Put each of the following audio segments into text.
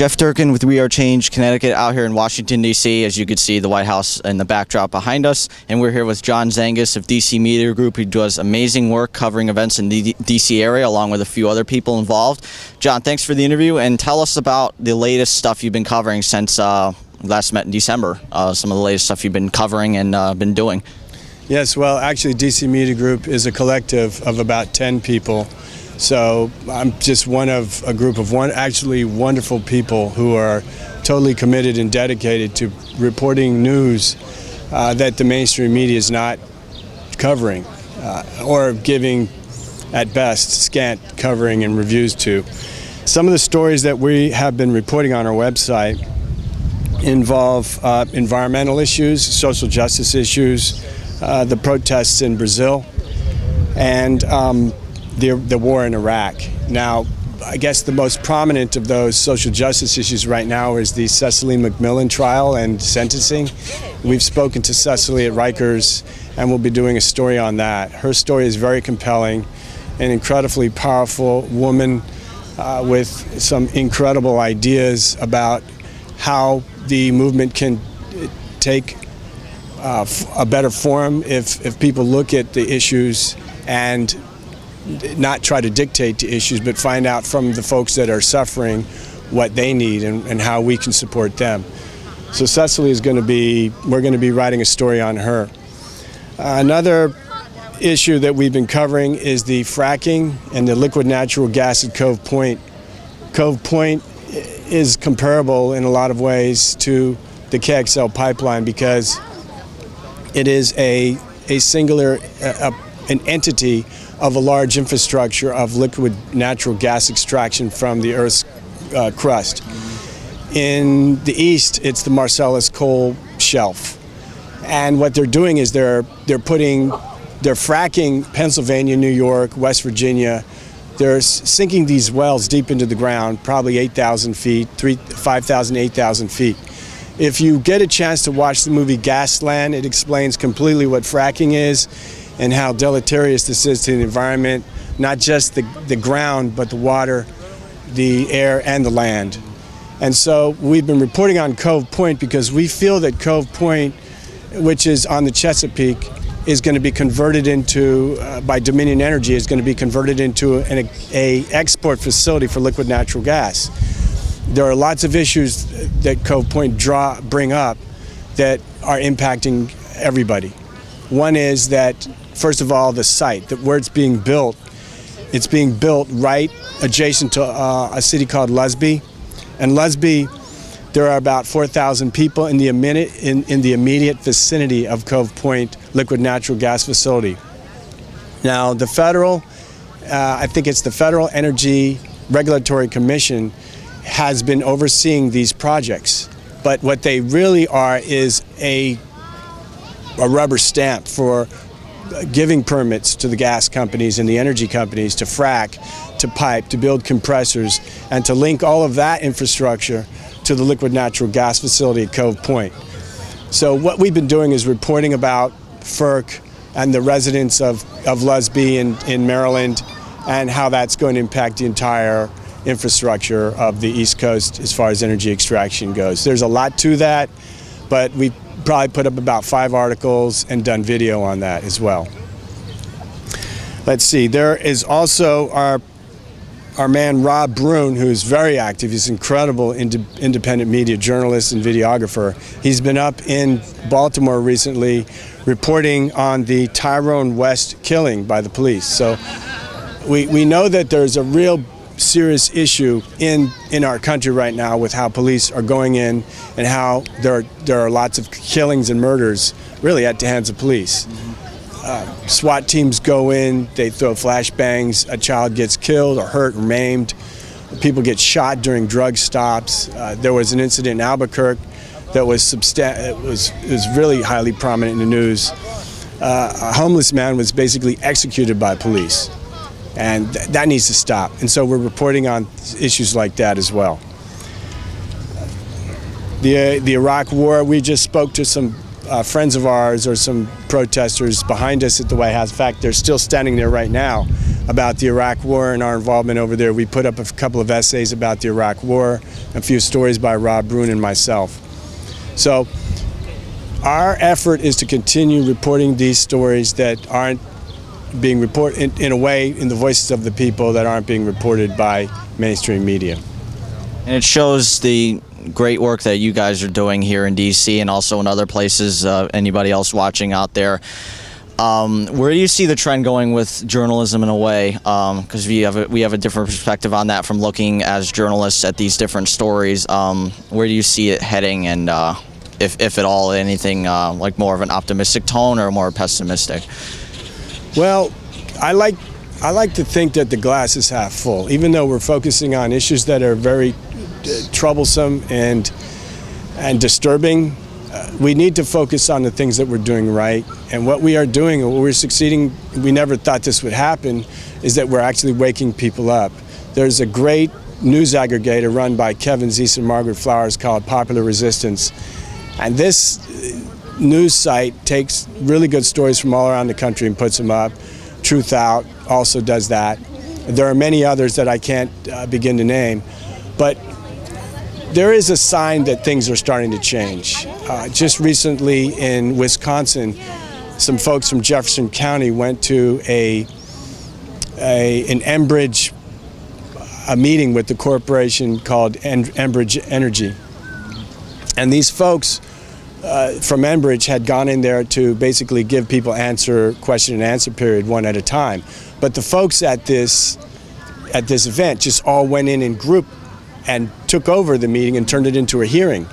Jeff Durkin with We Are Change Connecticut out here in Washington, D.C. As you can see, the White House in the backdrop behind us. And we're here with John Zangus of DC Media Group, who does amazing work covering events in the D.C. area, along with a few other people involved. John, thanks for the interview, and tell us about the latest stuff you've been covering since last met in December, some of the latest stuff you've been covering and been doing. Yes, well, actually, DC Media Group is a collective of about 10 people. So I'm just one of a group of actually wonderful people who are totally committed and dedicated to reporting news that the mainstream media is not covering or giving, at best, scant covering and reviews to. Some of the stories that we have been reporting on our website involve environmental issues, social justice issues, the protests in Brazil, and the war in Iraq. Now, I guess the most prominent of those social justice issues right now is the Cecily McMillan trial and sentencing. We've spoken to Cecily at Rikers, and we'll be doing a story on that. Her story is very compelling, an incredibly powerful woman with some incredible ideas about how the movement can take a better form if people look at the issues and not try to dictate to issues, but find out from the folks that are suffering what they need and how we can support them. So Cecily is going to be, we're going to be writing a story on her. Another issue that we've been covering is the fracking and the liquid natural gas at Cove Point. Cove Point is comparable in a lot of ways to the KXL pipeline because it is a singular, an entity of a large infrastructure of liquid natural gas extraction from the Earth's crust. In the east, it's the Marcellus coal shelf. And what they're doing is they're fracking Pennsylvania, New York, West Virginia. They're sinking these wells deep into the ground, probably 8,000 feet, 5,000, 8,000 feet. If you get a chance to watch the movie Gasland, it explains completely what fracking is and how deleterious this is to the environment, not just the ground, but the water, the air, and the land. And so we've been reporting on Cove Point because we feel that Cove Point, which is on the Chesapeake, is going to be converted into, by Dominion Energy, is going to be converted into an export facility for liquid natural gas. There are lots of issues that Cove Point bring up that are impacting everybody. One is that, first of all, the site, that where it's being built right adjacent to a city called Lusby. And Lusby, there are about 4,000 people in the immediate vicinity of Cove Point liquid natural gas facility. Now, the federal, I think it's the Federal Energy Regulatory Commission, has been overseeing these projects. But what they really are is a rubber stamp for giving permits to the gas companies and the energy companies to frack, to pipe, to build compressors, and to link all of that infrastructure to the liquid natural gas facility at Cove Point. So what we've been doing is reporting about FERC and the residents of Lusby in Maryland and how that's going to impact the entire infrastructure of the East Coast as far as energy extraction goes. There's a lot to that, but we probably put up about 5 articles and done video on that as well. Let's see, there is also our man Rob Brune, who's very active. He's an incredible independent media journalist and videographer. He's been up in Baltimore recently reporting on the Tyrone West killing by the police. So we know that there's a real serious issue in our country right now with how police are going in and how there are lots of killings and murders really at the hands of police. SWAT teams go in, they throw flashbangs, a child gets killed or hurt or maimed, people get shot during drug stops. There was an incident in Albuquerque that was really highly prominent in the news. A homeless man was basically executed by police. And that needs to stop. And so we're reporting on issues like that as well. The Iraq War, we just spoke to some friends of ours or some protesters behind us at the White House. In fact, they're still standing there right now about the Iraq War and our involvement over there. We put up a couple of essays about the Iraq War, a few stories by Rob Brune and myself. So our effort is to continue reporting these stories that aren't being reported in a way, in the voices of the people that aren't being reported by mainstream media. And it shows the great work that you guys are doing here in DC and also in other places. Anybody else watching out there, where do you see the trend going with journalism in a way? Because we have a different perspective on that from looking as journalists at these different stories. Where do you see it heading, and if at all anything like more of an optimistic tone or more pessimistic? Well, I like to think that the glass is half full. Even though we're focusing on issues that are very troublesome and disturbing, we need to focus on the things that we're doing right. And what we are doing, and what we're succeeding, we never thought this would happen, is that we're actually waking people up. There's a great news aggregator run by Kevin Zeese and Margaret Flowers called Popular Resistance. And this news site takes really good stories from all around the country and puts them up. Truth Out also does that. There are many others that I can't begin to name, but there is a sign that things are starting to change. Just recently in Wisconsin, some folks from Jefferson County went to an Enbridge meeting with the corporation called Enbridge Energy. And these folks from Enbridge had gone in there to basically give people question and answer period one at a time. But the folks at this event just all went in group and took over the meeting and turned it into a hearing.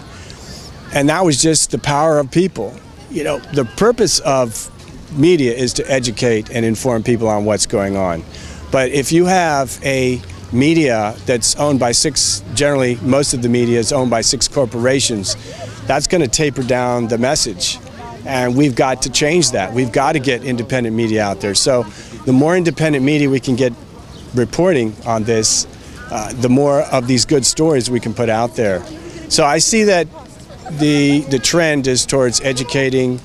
And that was just the power of people. You know, the purpose of media is to educate and inform people on what's going on. But if you have a media that's owned by generally most of the media is owned by 6 corporations, that's going to taper down the message. And we've got to change that. We've got to get independent media out there. So the more independent media we can get reporting on this, the more of these good stories we can put out there. So I see that the trend is towards educating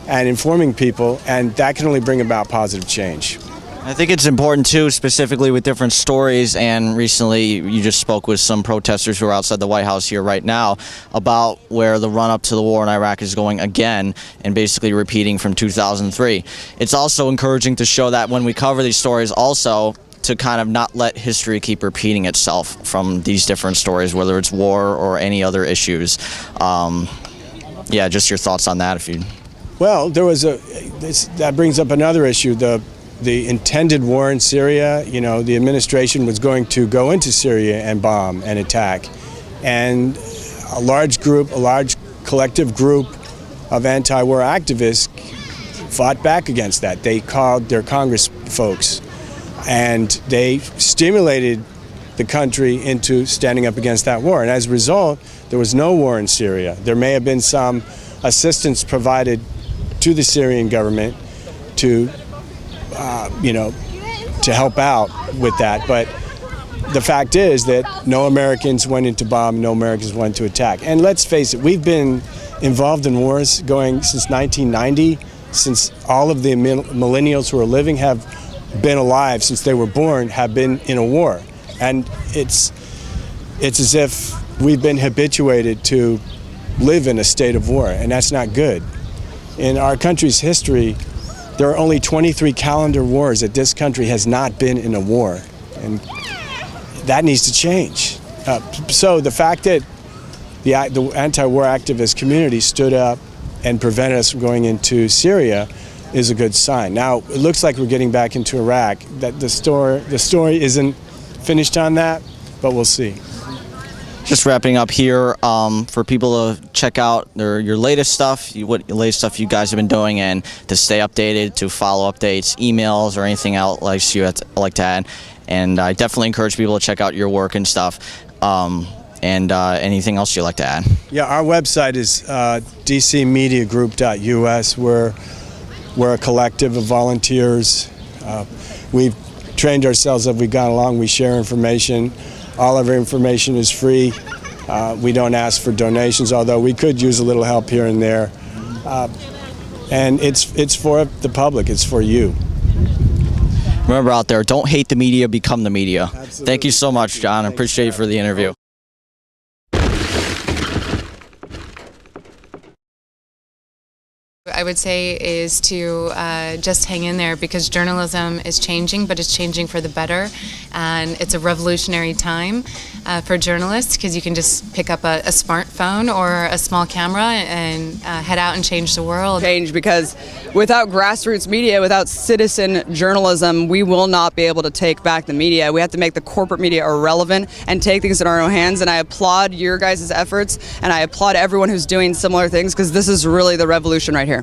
and informing people, and that can only bring about positive change. I think it's important too, specifically with different stories, and recently you just spoke with some protesters who are outside the White House here right now about where the run-up to the war in Iraq is going again, and basically repeating from 2003. It's also encouraging to show that when we cover these stories also to kind of not let history keep repeating itself from these different stories, whether it's war or any other issues. Yeah, just your thoughts on that, if you... Well, that brings up another issue, the intended war in Syria. You know, the administration was going to go into Syria and bomb and attack. And a large collective group of anti-war activists fought back against that. They called their Congress folks, and they stimulated the country into standing up against that war. And as a result, there was no war in Syria. There may have been some assistance provided to the Syrian government to to help out with that. But the fact is that no Americans went into bomb, no Americans went to attack. And let's face it, we've been involved in wars going since 1990, since all of the millennials who are living have been alive since they were born, have been in a war. And it's as if we've been habituated to live in a state of war, and that's not good. In our country's history, there are only 23 calendar wars that this country has not been in a war, and that needs to change. So the fact that the anti-war activist community stood up and prevented us from going into Syria is a good sign. Now, it looks like we're getting back into Iraq. That the story isn't finished on that, but we'll see. Just wrapping up here, for people to check out your latest stuff, what latest stuff you guys have been doing, and to stay updated, to follow updates, emails, or anything else you like to add. And I definitely encourage people to check out your work and stuff. And anything else you'd like to add? Yeah, our website is dcmediagroup.us. We're a collective of volunteers. We've trained ourselves as we've gone along. We share information. All of our information is free. We don't ask for donations, although we could use a little help here and there. And it's for the public. It's for you. Remember out there, don't hate the media, become the media. Absolutely. Thank you so much, John. I appreciate you for the interview. I would say is to just hang in there, because journalism is changing, but it's changing for the better, and it's a revolutionary time for journalists, because you can just pick up a smartphone or a small camera and head out and change the world. Change, because without grassroots media, without citizen journalism, we will not be able to take back the media. We have to make the corporate media irrelevant and take things in our own hands, and I applaud your guys' efforts, and I applaud everyone who's doing similar things, because this is really the revolution right here.